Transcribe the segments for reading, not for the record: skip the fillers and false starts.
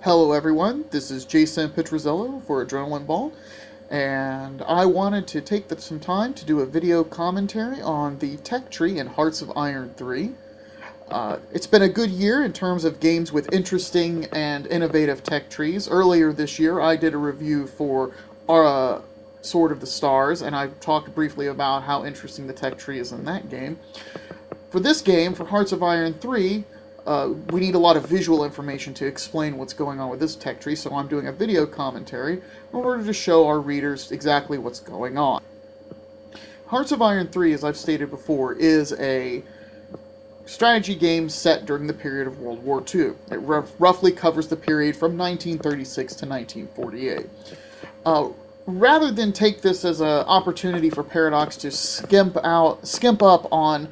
Hello everyone, this is Jason Petrozello for Adrenaline Ball, and I wanted to take some time to do a video commentary on the tech tree in Hearts of Iron 3. It's been a good year in terms of games with interesting and innovative tech trees. Earlier this year I did a review for Sword of the Stars, and I talked briefly about how interesting the tech tree is in that game. For this game, for Hearts of Iron 3, we need a lot of visual information to explain what's going on with this tech tree, so I'm doing a video commentary in order to show our readers exactly what's going on. Hearts of Iron 3, as I've stated before, is a strategy game set during the period of World War II. It roughly covers the period from 1936 to 1948. Rather than take this as an opportunity for Paradox to skimp up on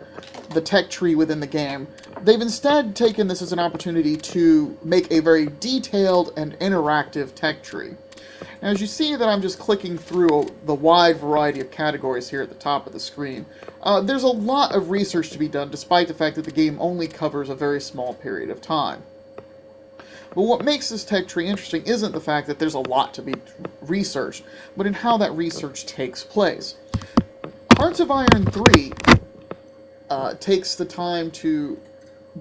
the tech tree within the game, they've instead taken this as an opportunity to make a very detailed and interactive tech tree. Now, as you see that I'm just clicking through the wide variety of categories here at the top of the screen, there's a lot of research to be done, despite the fact that the game only covers a very small period of time. But what makes this tech tree interesting isn't the fact that there's a lot to be researched, but in how that research takes place. Hearts of Iron 3 takes the time to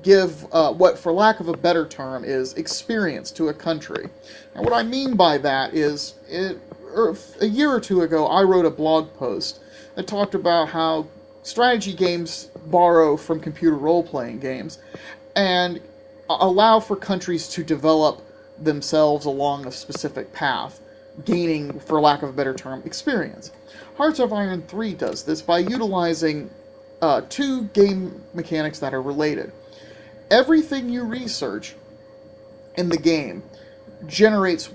give what, for lack of a better term, is experience to a country. And what I mean by that is, a year or two ago, I wrote a blog post that talked about how strategy games borrow from computer role-playing games and allow for countries to develop themselves along a specific path, gaining, for lack of a better term, experience. Hearts of Iron 3 does this by utilizing two game mechanics that are related. Everything you research in the game generates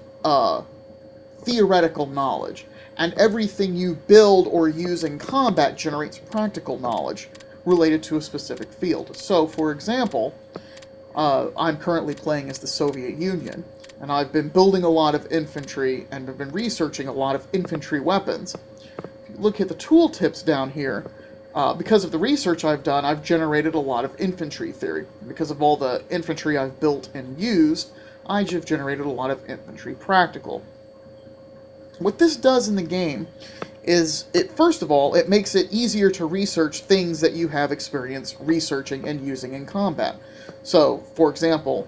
theoretical knowledge, and everything you build or use in combat generates practical knowledge related to a specific field. So, for example, I'm currently playing as the Soviet Union, and I've been building a lot of infantry and have been researching a lot of infantry weapons. If you look at the tooltips down here, because of the research I've done, I've generated a lot of infantry theory. Because of all the infantry I've built and used, I've generated a lot of infantry practical. What this does in the game is, first of all, it makes it easier to research things that you have experience researching and using in combat. So, for example,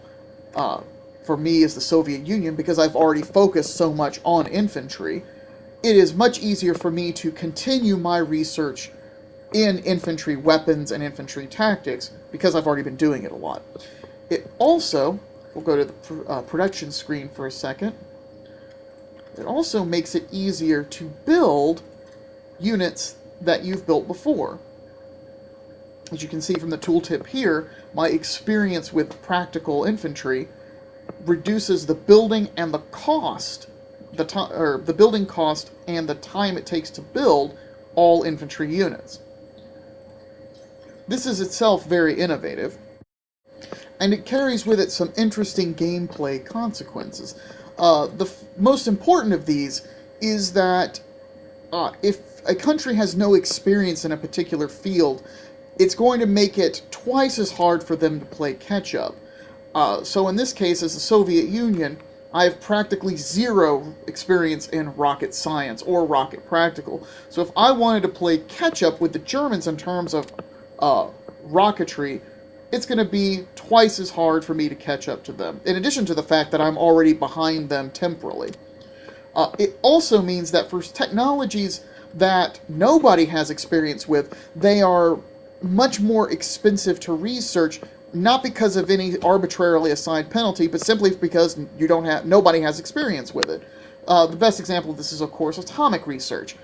for me as the Soviet Union, because I've already focused so much on infantry, it is much easier for me to continue my research in infantry weapons and infantry tactics, because I've already been doing it a lot. It also, we'll go to the production screen for a second, it also makes it easier to build units that you've built before. As you can see from the tooltip here, my experience with practical infantry reduces the building and the cost, the building cost and the time it takes to build all infantry units. This is itself very innovative, and it carries with it some interesting gameplay consequences. The most important of these is that if a country has no experience in a particular field, it's going to make it twice as hard for them to play catch-up. So in this case, as the Soviet Union, I have practically zero experience in rocket science or rocket practical. So if I wanted to play catch-up with the Germans in terms of rocketry, it's going to be twice as hard for me to catch up to them, in addition to the fact that I'm already behind them temporally. It also means that for technologies that nobody has experience with, they are much more expensive to research, not because of any arbitrarily assigned penalty, but simply because nobody has experience with it. The best example of this is, of course, atomic research.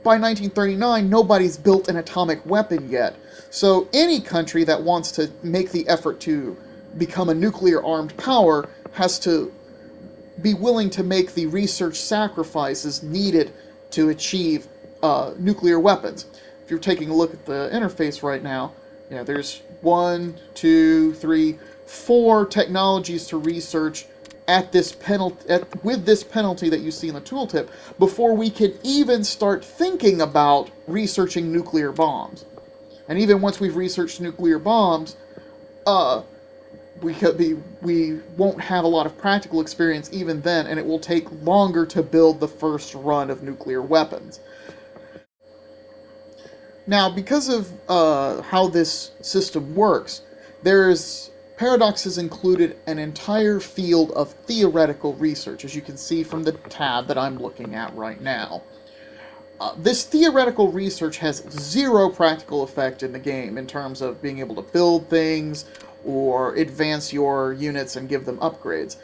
By 1939, nobody's built an atomic weapon yet. So any country that wants to make the effort to become a nuclear-armed power has to be willing to make the research sacrifices needed to achieve nuclear weapons. If you're taking a look at the interface right now, there's 1, 2, 3, 4 technologies to research at this with this penalty that you see in the tooltip before we could even start thinking about researching nuclear bombs. And even once we've researched nuclear bombs, we won't have a lot of practical experience even then, and it will take longer to build the first run of nuclear weapons. Now, because of how this system works, Paradox has included an entire field of theoretical research, as you can see from the tab that I'm looking at right now. This theoretical research has zero practical effect in the game in terms of being able to build things or advance your units and give them upgrades.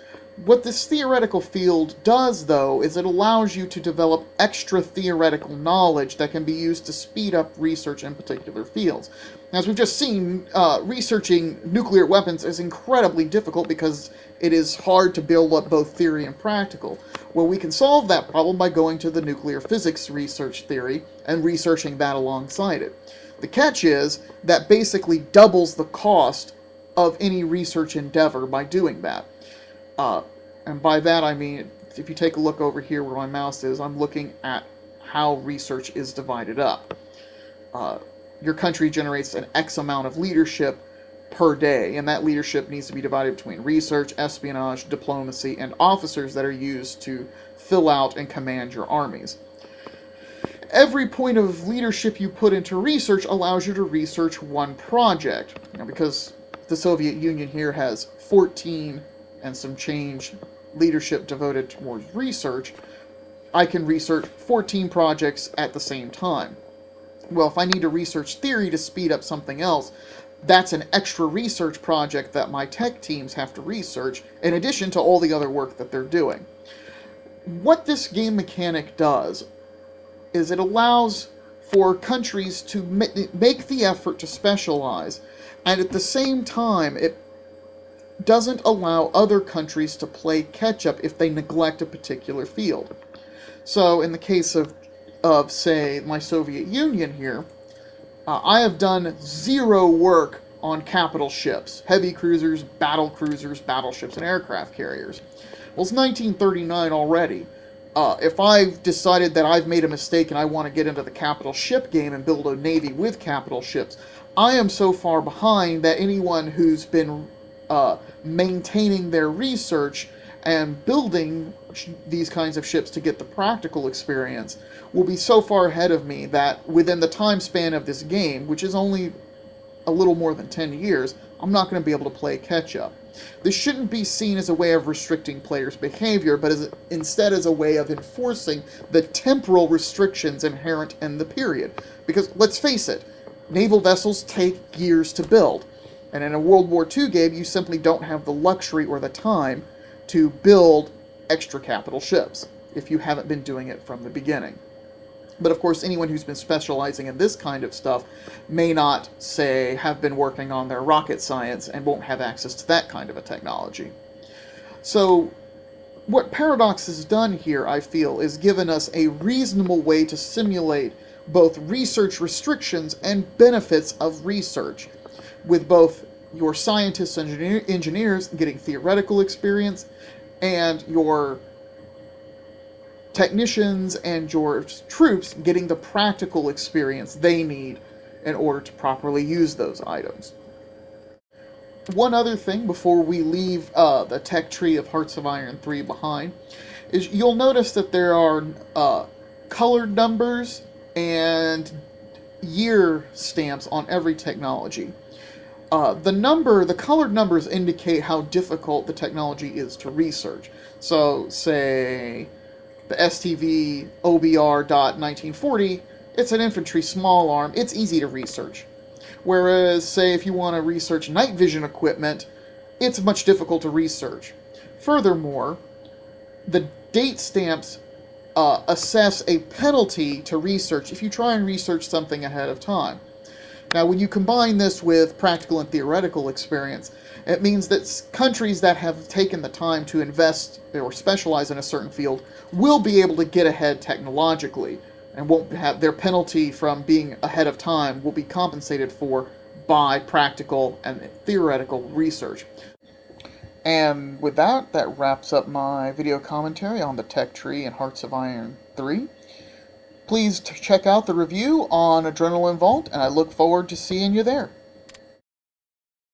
What this theoretical field does, though, is it allows you to develop extra theoretical knowledge that can be used to speed up research in particular fields. As we've just seen, researching nuclear weapons is incredibly difficult because it is hard to build up both theory and practical. Well, we can solve that problem by going to the nuclear physics research theory and researching that alongside it. The catch is that basically doubles the cost of any research endeavor by doing that. And by that I mean, if you take a look over here where my mouse is, I'm looking at how research is divided up. Your country generates an X amount of leadership per day, and that leadership needs to be divided between research, espionage, diplomacy, and officers that are used to fill out and command your armies. Every point of leadership you put into research allows you to research one project. Now, because the Soviet Union here has 14 and some change leadership devoted towards research, I can research 14 projects at the same time. Well, if I need to research theory to speed up something else, that's an extra research project that my tech teams have to research, in addition to all the other work that they're doing. What this game mechanic does is it allows for countries to make the effort to specialize, and at the same time, it doesn't allow other countries to play catch-up if they neglect a particular field. So, in the case of say, my Soviet Union here, I have done zero work on capital ships, heavy cruisers, battleships, and aircraft carriers. Well, it's 1939 already. If I've decided that I've made a mistake and I want to get into the capital ship game and build a navy with capital ships, I am so far behind that anyone who's been maintaining their research and building these kinds of ships to get the practical experience will be so far ahead of me that within the time span of this game, which is only a little more than 10 years, I'm not going to be able to play catch-up. This shouldn't be seen as a way of restricting players' behavior, but instead as a way of enforcing the temporal restrictions inherent in the period. Because, let's face it, naval vessels take years to build. And in a World War II game, you simply don't have the luxury or the time to build extra capital ships, if you haven't been doing it from the beginning. But of course, anyone who's been specializing in this kind of stuff may not, say, have been working on their rocket science and won't have access to that kind of a technology. So, what Paradox has done here, I feel, is given us a reasonable way to simulate both research restrictions and benefits of research, with both your scientists and engineers getting theoretical experience, and your technicians and your troops getting the practical experience they need in order to properly use those items. One other thing before we leave the tech tree of Hearts of Iron 3 behind is you'll notice that there are colored numbers and year stamps on every technology. The colored numbers indicate how difficult the technology is to research. So, say, the STV OBR.1940, it's an infantry small arm, it's easy to research. Whereas, say, if you want to research night vision equipment, it's much difficult to research. Furthermore, the date stamps assess a penalty to research if you try and research something ahead of time. Now, when you combine this with practical and theoretical experience, it means that countries that have taken the time to invest or specialize in a certain field will be able to get ahead technologically, and won't have their penalty from being ahead of time will be compensated for by practical and theoretical research. And with that, that wraps up my video commentary on the tech tree in Hearts of Iron 3. Please check out the review on Adrenaline Vault, and I look forward to seeing you there.